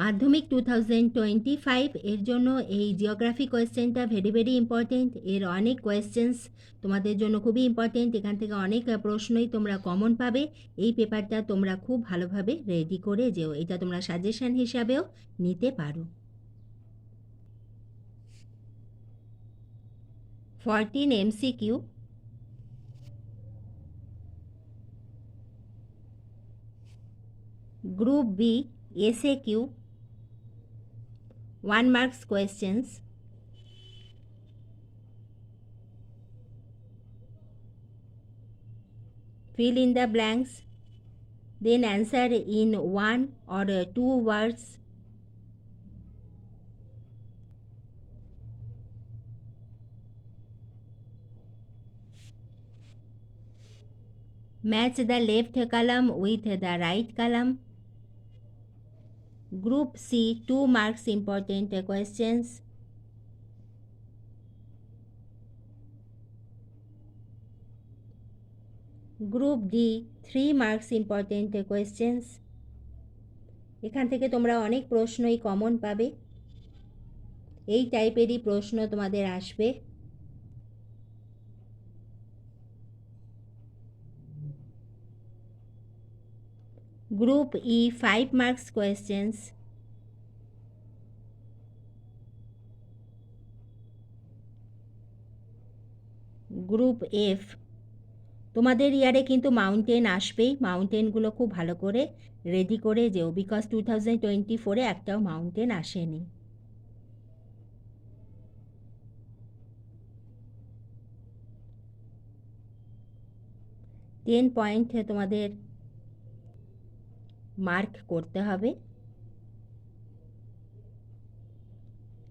মাধ্যমিক 2025 এর জন্য এই জিওগ্রাফি কোয়েশ্চেনটা ভেরি ইম্পর্টেন্ট। এর অনেক কোয়েশ্চেন্স তোমাদের জন্য খুবই ইম্পর্টেন্ট। এখান থেকে অনেক প্রশ্নই তোমরা কমন পাবে। এই পেপারটা তোমরা খুব ভালোভাবে রেডি করে যেও, এটা তোমরা সাজেশন হিসাবেও নিতে পারো। 14 MCQ। Group B SAQ 1 marks questions। Fill in the blanks, then answer in 1 or 2 words। Match the left column with the right column। Group C 2 marks important questions। Group D 3 marks important questions। এখান থেকে তোমরা অনেক প্রশ্নই common পাবে। এই টাইপেরই প্রশ্ন তোমাদের আসবে। Group E 5 marks questions। Group F তোমাদের ইয়ারে কিন্তু মাউন্টেন আসবেই। মাউন্টেনগুলো খুব ভালো করে রেডি করে যেও, বিকজ 2024-এ একটাও মাউন্টেন আসেনি। 10 পয়েন্ট তোমাদের মার্ক করতে হবে।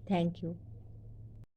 Thank you.